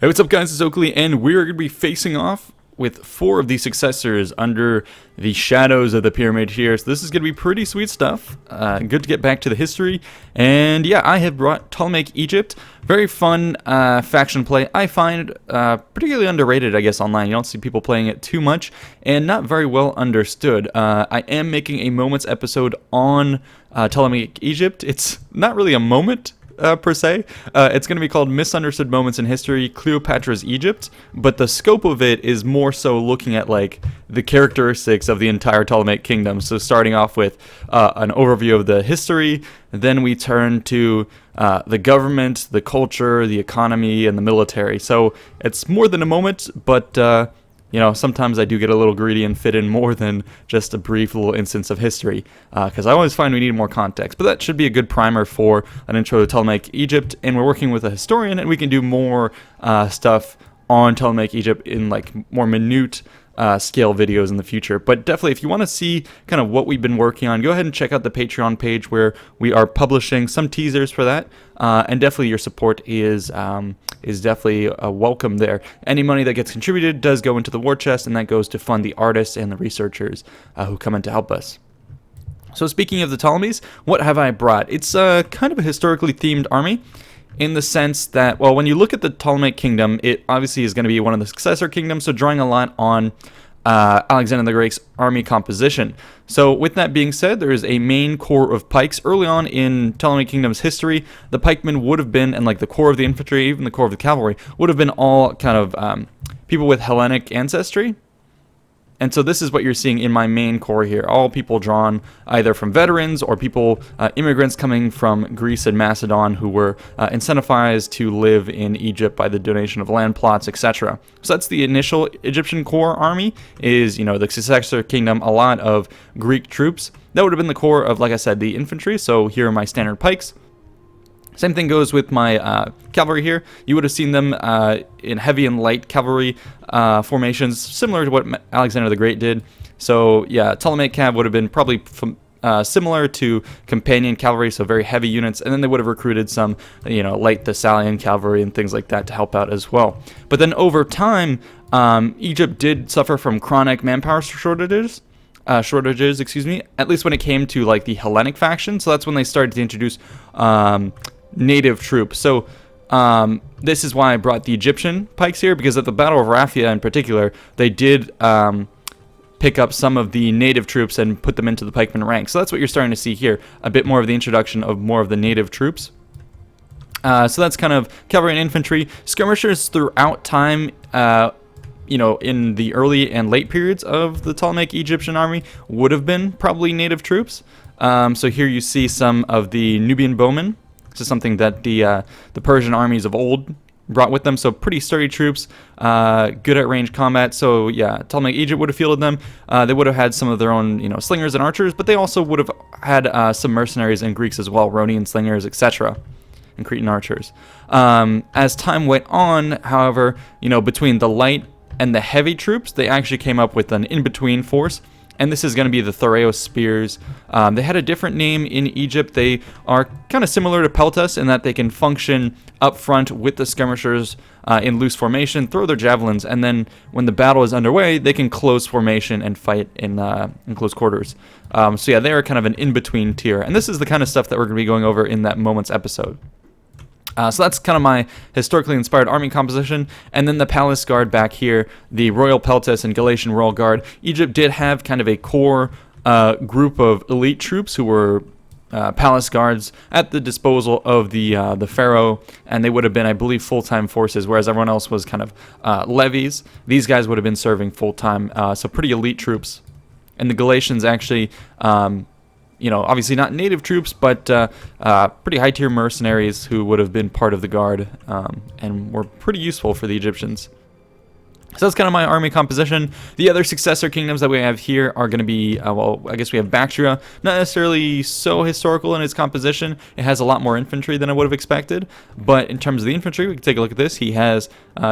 Hey, what's up guys, it's Oakley, and we're going to be facing off with 4 of the Successors under the shadows of the pyramid here. So this is going to be pretty sweet stuff. Good to get back to the history. And yeah, I have brought Ptolemaic Egypt. Very fun faction play. I find particularly underrated, I guess, online. You don't see people playing it too much, and not very well understood. I am making a moments episode on Ptolemaic Egypt. It's not really a moment per se. It's going to be called Misunderstood Moments in History, Cleopatra's Egypt, but the scope of it is more so looking at like the characteristics of the entire Ptolemaic kingdom. So starting off with an overview of the history, then we turn to the government, the culture, the economy, and the military. So it's more than a moment, but you know, sometimes I do get a little greedy and fit in more than just a brief little instance of history, because I always find we need more context. But that should be a good primer for an intro to Ptolemaic Egypt, and we're working with a historian, and we can do more stuff on Ptolemaic Egypt in like more minute scale videos in the future. But definitely, if you want to see kind of what we've been working on, go ahead and check out the Patreon page where we are publishing some teasers for that. And definitely your support is definitely welcome there. Any money that gets contributed does go into the war chest, and that goes to fund the artists and the researchers who come in to help us. So speaking of the Ptolemies, what have I brought? It's kind of a historically themed army, in the sense that, well, when you look at the Ptolemaic kingdom, it obviously is going to be one of the Successor Kingdoms, so drawing a lot on Alexander the Great's army composition. So with that being said, there is a main core of pikes. Early on in Ptolemaic Kingdom's history, the pikemen would have been, and like the core of the infantry, even the core of the cavalry, would have been all kind of people with Hellenic ancestry. And so this is what you're seeing in my main core here. All people drawn either from veterans or people, immigrants coming from Greece and Macedon who were incentivized to live in Egypt by the donation of land plots, etc. So that's the initial Egyptian core army, is, you know, the Successor Kingdom, a lot of Greek troops. That would have been the core of, like I said, the infantry. So here are my standard pikes. Same thing goes with my cavalry here. You would have seen them in heavy and light cavalry formations, similar to what Alexander the Great did. So yeah, Ptolemaic cav would have been probably similar to companion cavalry, so very heavy units, and then they would have recruited some, you know, light Thessalian cavalry and things like that to help out as well. But then over time, Egypt did suffer from chronic manpower shortages, at least when it came to like the Hellenic faction. So that's when they started to introduce native troops. So this is why I brought the Egyptian pikes here, because at the Battle of Raphia in particular, they did pick up some of the native troops and put them into the pikeman ranks. So that's what you're starting to see here, a bit more of the introduction of more of the native troops. So that's kind of cavalry and infantry. Skirmishers throughout time, you know, in the early and late periods of the Ptolemaic Egyptian army would have been probably native troops. So here you see some of the Nubian bowmen. This is something that the Persian armies of old brought with them. So pretty sturdy troops, good at range combat. So yeah, Ptolemaic Egypt would have fielded them. They would have had some of their own, you know, slingers and archers, but they also would have had some mercenaries and Greeks as well, Rhodian slingers, etc., and Cretan archers. As time went on, however, you know, between the light and the heavy troops, they actually came up with an in-between force, and this is going to be the Thoreos spears. They had a different name in Egypt. They are kind of similar to peltas in that they can function up front with the skirmishers in loose formation, throw their javelins, and then when the battle is underway, they can close formation and fight in close quarters. So yeah, they are kind of an in-between tier, and this is the kind of stuff that we're going to be going over in that Moments episode. So that's kind of my historically inspired army composition. And then the Palace Guard back here, the Royal Peltas and Galatian Royal Guard. Egypt did have kind of a core group of elite troops who were Palace Guards at the disposal of the Pharaoh, and they would have been, I believe, full-time forces, whereas everyone else was kind of levies. These guys would have been serving full-time, so pretty elite troops. And the Galatians actually, you know, obviously not native troops, but pretty high-tier mercenaries who would have been part of the guard and were pretty useful for the Egyptians. So that's kind of my army composition. The other Successor Kingdoms that we have here are going to be, well, I guess we have Bactria. Not necessarily so historical in its composition. It has a lot more infantry than I would have expected. But in terms of the infantry, we can take a look at this. He has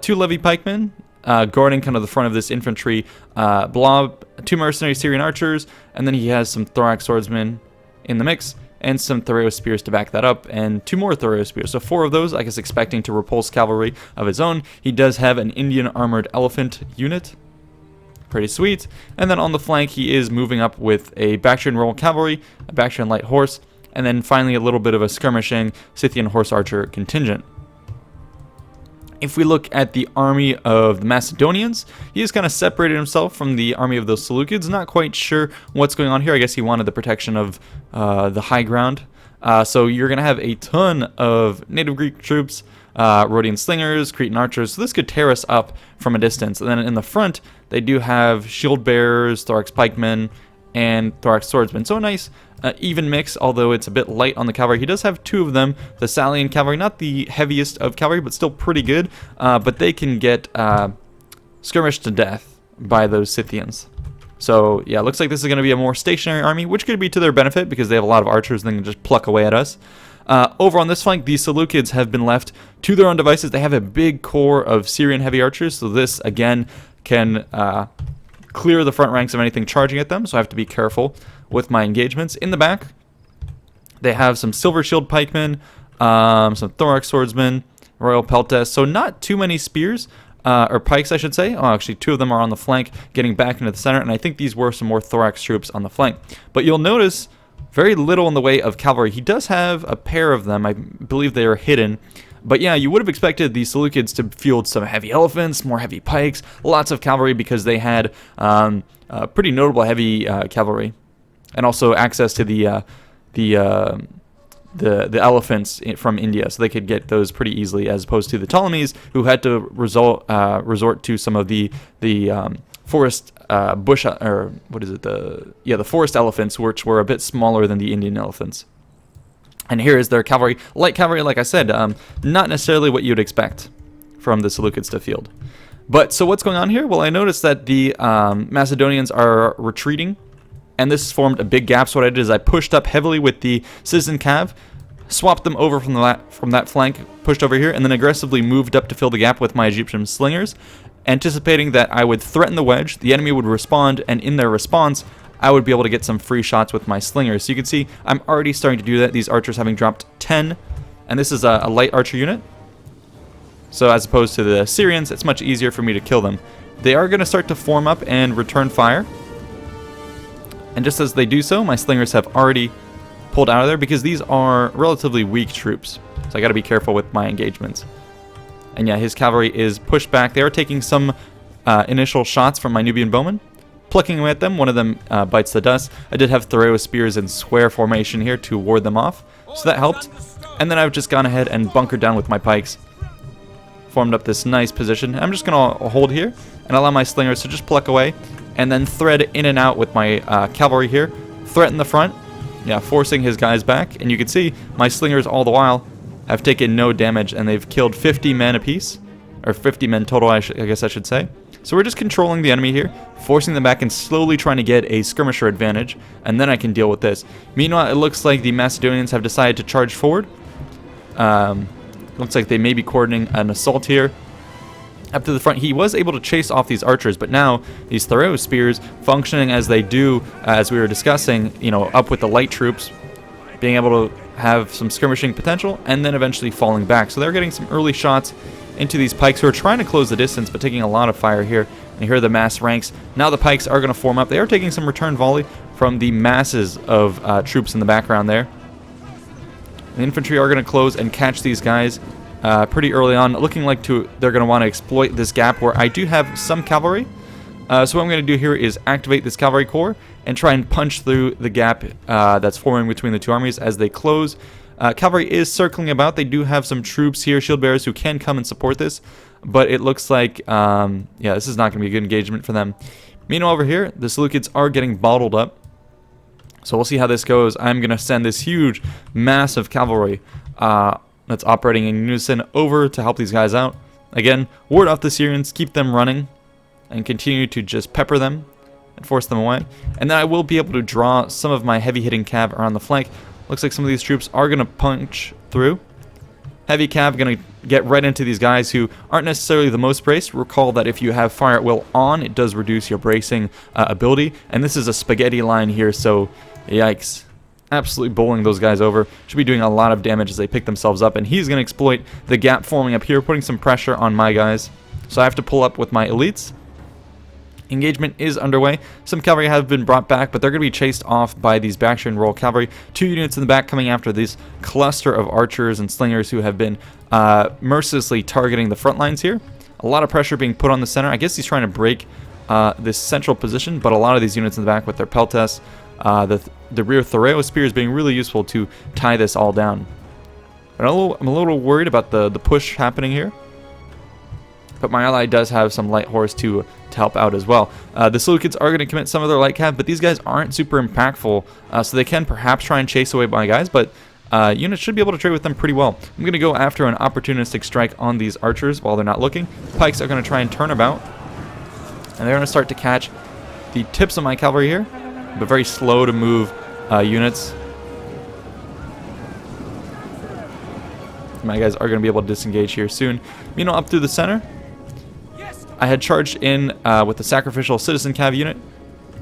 2 levy pikemen, guarding kind of the front of this infantry blob, 2 mercenary Syrian archers, and then he has some thorax swordsmen in the mix. and some Thoreau spears to back that up, and 2 more Thoreau spears. So 4 of those, I guess, expecting to repulse cavalry of his own. He does have an Indian armored elephant unit. Pretty sweet. And then on the flank, he is moving up with a Bactrian royal cavalry, a Bactrian light horse, and then finally a little bit of a skirmishing Scythian horse archer contingent. If we look at the army of the Macedonians, he has kind of separated himself from the army of those Seleucids. Not quite sure what's going on here. I guess he wanted the protection of the high ground. So you're going to have a ton of native Greek troops, Rhodian slingers, Cretan archers. So this could tear us up from a distance. And then in the front, they do have shield bearers, thorax pikemen, and thorax swordsmen. So a nice even mix, although it's a bit light on the cavalry. He does have 2 of them, the Salian cavalry, not the heaviest of cavalry, but still pretty good. But they can get skirmished to death by those Scythians. So yeah, looks like this is going to be a more stationary army, which could be to their benefit because they have a lot of archers and they can just pluck away at us. Over on this flank, the Seleucids have been left to their own devices. They have a big core of Syrian heavy archers, so this, again, can clear the front ranks of anything charging at them, so I have to be careful with my engagements. In the back, they have some silver shield pikemen, some thorax swordsmen, royal peltas, so not too many spears, or pikes I should say. Oh, actually 2 of them are on the flank getting back into the center, and I think these were some more thorax troops on the flank. But you'll notice very little in the way of cavalry. He does have a pair of them. I believe they are hidden. But yeah, you would have expected the Seleucids to field some heavy elephants, more heavy pikes, lots of cavalry because they had pretty notable heavy cavalry, and also access to the elephants from India, so they could get those pretty easily, as opposed to the Ptolemies, who had to resort to some of the forest bush, or what is it? The forest elephants, which were a bit smaller than the Indian elephants. And here is their cavalry. Light cavalry, like I said, not necessarily what you'd expect from the Seleucids to field. But, so what's going on here? Well, I noticed that the Macedonians are retreating, and this formed a big gap. So what I did is I pushed up heavily with the citizen cav, swapped them over from that flank, pushed over here, and then aggressively moved up to fill the gap with my Egyptian slingers, anticipating that I would threaten the wedge, the enemy would respond, and in their response, I would be able to get some free shots with my slingers. So you can see I'm already starting to do that. These archers having dropped 10, and this is a light archer unit. So as opposed to the Syrians, it's much easier for me to kill them. They are going to start to form up and return fire. And just as they do so, my slingers have already pulled out of there because these are relatively weak troops. So I got to be careful with my engagements. And yeah, his cavalry is pushed back. They are taking some initial shots from my Nubian bowmen, plucking away at them. One of them bites the dust. I did have Thoreau spears in square formation here to ward them off, so that helped. And then I've just gone ahead and bunkered down with my pikes, formed up this nice position. I'm just going to hold here and allow my slingers to just pluck away, and then thread in and out with my cavalry here, threaten the front, yeah, forcing his guys back. And you can see my slingers all the while have taken no damage, and they've killed 50 men apiece, or 50 men total, I guess I should say. So we're just controlling the enemy here, forcing them back and slowly trying to get a skirmisher advantage, and then I can deal with this. Meanwhile, it looks like the Macedonians have decided to charge forward. Looks like they may be coordinating an assault here. Up to the front, he was able to chase off these archers, but now these Thoreau spears, functioning as they do, as we were discussing, you know, up with the light troops, being able to have some skirmishing potential, and then eventually falling back. So they're getting some early shots into these pikes, who are trying to close the distance, but taking a lot of fire here. And here are the mass ranks. Now the pikes are going to form up. They are taking some return volley from the masses of troops in the background there. The infantry are going to close and catch these guys pretty early on, looking like they're going to want to exploit this gap where I do have some cavalry. So what I'm going to do here is activate this cavalry corps and try and punch through the gap that's forming between the two armies as they close. Cavalry is circling about. They do have some troops here, shield bearers, who can come and support this, but it looks like, yeah, this is not going to be a good engagement for them. Meanwhile, over here, the Seleucids are getting bottled up, so we'll see how this goes. I'm going to send this huge, massive cavalry that's operating in unison over to help these guys out. Again, ward off the Syrians, keep them running, and continue to just pepper them and force them away. And then I will be able to draw some of my heavy-hitting cav around the flank. Looks like some of these troops are going to punch through. Heavy cav going to get right into these guys who aren't necessarily the most braced. Recall that if you have fire at will on, it does reduce your bracing ability. And this is a spaghetti line here, so yikes. absolutely bowling those guys over. Should be doing a lot of damage as they pick themselves up, and he's going to exploit the gap forming up here, putting some pressure on my guys. So I have to pull up with my elites. Engagement is underway. Some cavalry have been brought back, but they're going to be chased off by these Bactrian Royal Cavalry. 2 units in the back coming after this cluster of archers and slingers who have been mercilessly targeting the front lines here. A lot of pressure being put on the center. I guess he's trying to break this central position, but a lot of these units in the back with their peltas, the rear Thoreo spears being really useful to tie this all down. I'm a little worried about the push happening here, but my ally does have some light horse to help out as well. The Seleucids are going to commit some of their light cav, but these guys aren't super impactful, so they can perhaps try and chase away my guys, but units should be able to trade with them pretty well. I'm going to go after an opportunistic strike on these archers while they're not looking. Pikes are going to try and turn about, and they're going to start to catch the tips of my cavalry here, but very slow to move units. My guys are going to be able to disengage here soon. Meanwhile, up through the center, I had charged in with the sacrificial citizen cav unit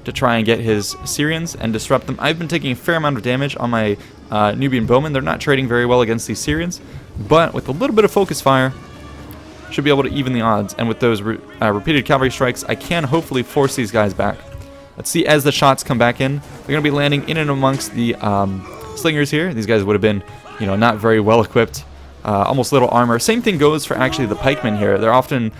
to try and get his Syrians and disrupt them. I've been taking a fair amount of damage on my Nubian bowmen. They're not trading very well against these Syrians, but with a little bit of focus fire, should be able to even the odds. And with those repeated cavalry strikes, I can hopefully force these guys back. Let's see as the shots come back in. They're going to be landing in and amongst the slingers here. These guys would have been, not very well equipped. Almost little armor. Same thing goes for actually the pikemen here. They're often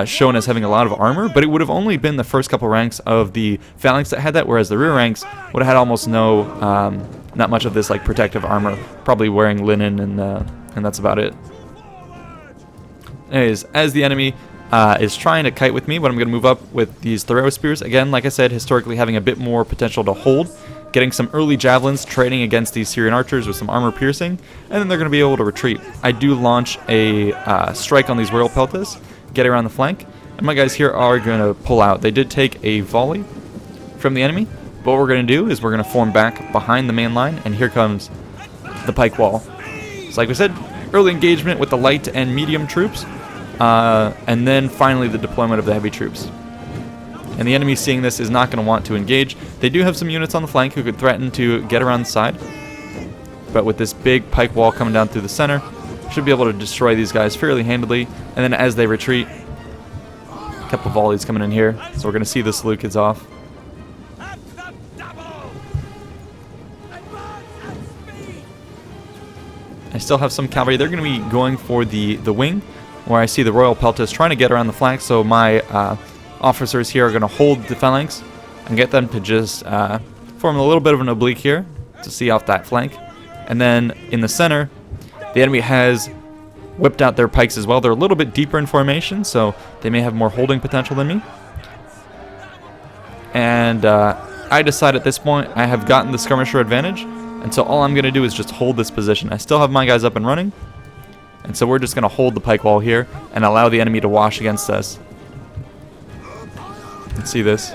shown as having a lot of armor, but it would have only been the first couple ranks of the phalanx that had that, whereas the rear ranks would have had almost no, not much of this like protective armor. Probably wearing linen, and that's about it. Anyways, as the enemy is trying to kite with me, but I'm going to move up with these Thoreo spears. Again, like I said, historically having a bit more potential to hold. Getting some early javelins, trading against these Syrian archers with some armor piercing, and then they're going to be able to retreat. I do launch a strike on these royal peltas, get around the flank, and my guys here are going to pull out. They did take a volley from the enemy, but what we're going to do is we're going to form back behind the main line, and here comes the pike wall. So like we said, early engagement with the light and medium troops, and then finally the deployment of the heavy troops. And the enemy, seeing this, is not going to want to engage. They do have some units on the flank who could threaten to get around the side. But with this big pike wall coming down through the center, should be able to destroy these guys fairly handily. And then as they retreat, a couple volleys coming in here. So we're going to see the Seleucids off. I still have some cavalry. They're going to be going for the wing, where I see the royal peltas trying to get around the flank. So my officers here are going to hold the phalanx and get them to just form a little bit of an oblique here to see off that flank. And then in the center, the enemy has whipped out their pikes as well. They're a little bit deeper in formation, so they may have more holding potential than me. And I decide at this point I have gotten the skirmisher advantage, and so all I'm going to do is just hold this position. I still have my guys up and running, and so we're just going to hold the pike wall here and allow the enemy to wash against us. Let's see this.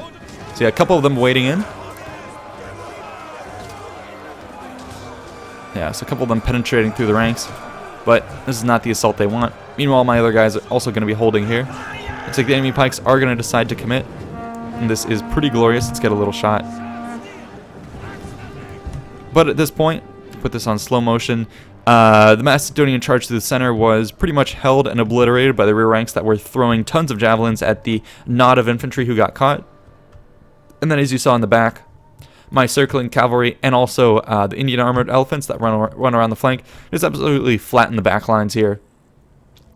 So yeah, a couple of them waiting in. Yeah, so a couple of them penetrating through the ranks, but this is not the assault they want. Meanwhile, my other guys are also going to be holding here. Looks like the enemy pikes are going to decide to commit, and this is pretty glorious. Let's get a little shot. But at this point, to put this on slow motion, the Macedonian charge to the center was pretty much held and obliterated by the rear ranks that were throwing tons of javelins at the knot of infantry who got caught. And then as you saw in the back, my circling cavalry and also the Indian armored elephants that run around the flank just absolutely flattened the back lines here.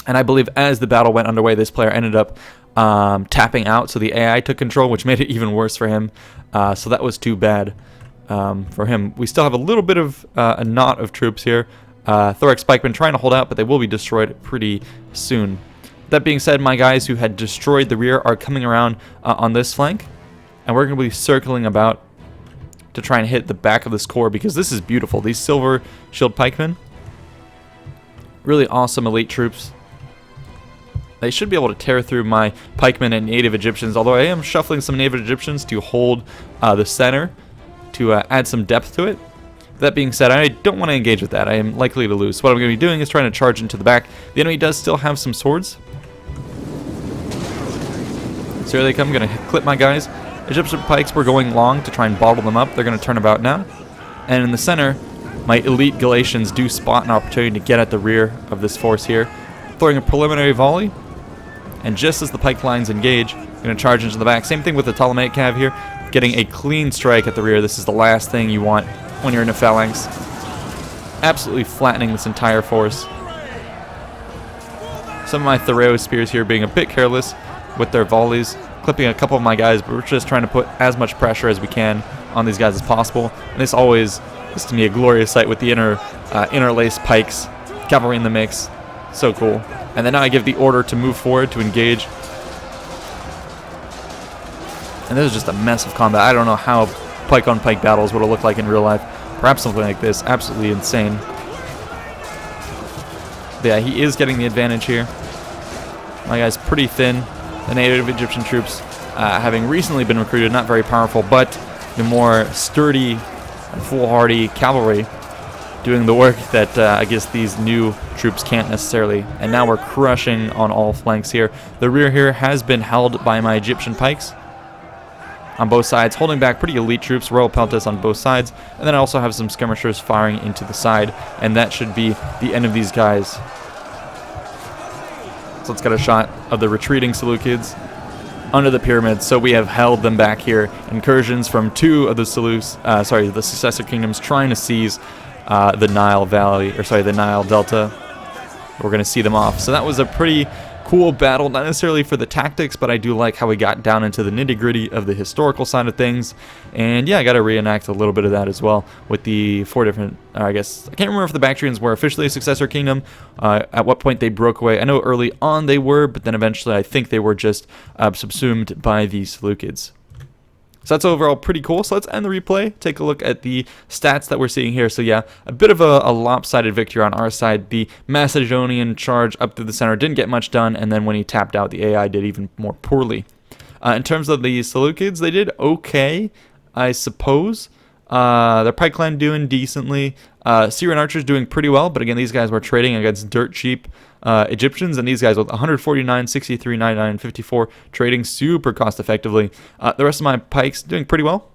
And I believe as the battle went underway, this player ended up tapping out, so the AI took control, which made it even worse for him. So that was too bad for him. We still have a little bit of a knot of troops here. Thorax pikemen trying to hold out, but they will be destroyed pretty soon. That being said, my guys who had destroyed the rear are coming around on this flank, and we're going to be circling about to try and hit the back of this core, because this is beautiful. These silver shield pikemen, really awesome elite troops. They should be able to tear through my pikemen and native Egyptians, although I am shuffling some native Egyptians to hold the center to add some depth to it. That being said, I don't want to engage with that. I am likely to lose. So what I'm going to be doing is trying to charge into the back. The enemy does still have some swords. So here they come. I'm going to clip my guys. Egyptian pikes were going long to try and bottle them up. They're going to turn about now. And in the center, my elite Galatians do spot an opportunity to get at the rear of this force here, throwing a preliminary volley. And just as the pike lines engage, I'm going to charge into the back. Same thing with the Ptolemaic cav here, getting a clean strike at the rear. This is the last thing you want when you're in a phalanx. Absolutely flattening this entire force. Some of my Thoreau spears here being a bit careless with their volleys, clipping a couple of my guys, but we're just trying to put as much pressure as we can on these guys as possible. And this always is to me a glorious sight with the interlaced pikes, cavalry in the mix. So cool. And then now I give the order to move forward to engage. And this is just a mess of combat. I don't know how pike on pike battles would have looked like in real life. Perhaps something like this. Absolutely insane. But yeah, he is getting the advantage here. My guy's pretty thin. The native Egyptian troops, having recently been recruited, not very powerful, but the more sturdy and foolhardy cavalry doing the work that I guess these new troops can't necessarily. And now we're crushing on all flanks here. The rear here has been held by my Egyptian pikes on both sides, holding back pretty elite troops, Royal Peltas on both sides, and then I also have some skirmishers firing into the side, and that should be the end of these guys. So let's get a shot of the retreating Seleucids under the pyramids. So we have held them back here. Incursions from two of the the Successor Kingdoms trying to seize the Nile Valley, or sorry, the Nile Delta. We're going to see them off. So that was a pretty cool battle, not necessarily for the tactics, but I do like how we got down into the nitty-gritty of the historical side of things. And yeah, I got to reenact a little bit of that as well with the 4 different, I guess, I can't remember if the Bactrians were officially a Successor Kingdom, at what point they broke away. I know early on they were, but then eventually I think they were just subsumed by the Seleucids. So that's overall pretty cool. So let's end the replay, take a look at the stats that we're seeing here. So yeah, a bit of a lopsided victory on our side. The Macedonian charge up through the center didn't get much done, and then when he tapped out, the AI did even more poorly. In terms of the Seleucids, they did okay, I suppose. Their pike line doing decently. Syrian archers doing pretty well, but again, these guys were trading against dirt cheap Egyptians, and these guys with 149, 63, 99, 54 trading super cost effectively. The rest of my pikes doing pretty well.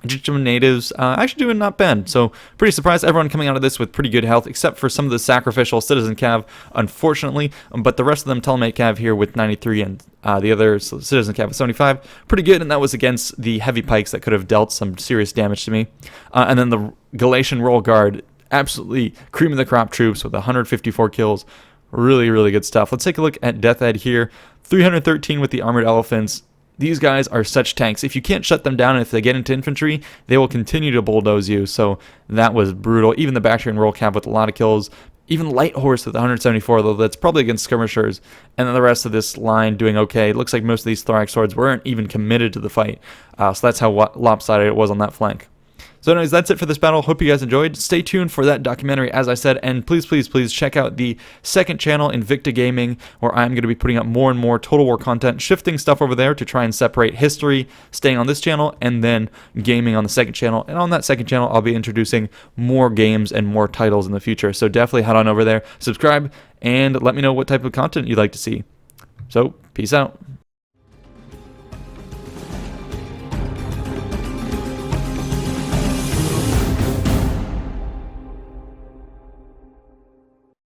Egyptian natives actually doing not bad, so pretty surprised. Everyone coming out of this with pretty good health, except for some of the sacrificial citizen cav, unfortunately, but the rest of them Ptolemaic cav here with 93 and the other citizen cav with 75, pretty good, and that was against the heavy pikes that could have dealt some serious damage to me. And then the Galatian Royal Guard, absolutely cream of the crop troops with 154 kills. Really, really good stuff. Let's take a look at Death Ed here. 313 with the armored elephants. These guys are such tanks. If you can't shut them down, and if they get into infantry, they will continue to bulldoze you. So that was brutal. Even the Bactrian Royal Cav with a lot of kills. Even Light Horse with 174, though that's probably against skirmishers. And then the rest of this line doing okay. It looks like most of these thorax swords weren't even committed to the fight. So that's how lopsided it was on that flank. So anyways, that's it for this battle. Hope you guys enjoyed. Stay tuned for that documentary, as I said, and please, please, please check out the second channel, Invicta Gaming, where I'm going to be putting up more and more Total War content, shifting stuff over there to try and separate history, staying on this channel, and then gaming on the second channel. And on that second channel, I'll be introducing more games and more titles in the future. So definitely head on over there, subscribe, and let me know what type of content you'd like to see. So, peace out.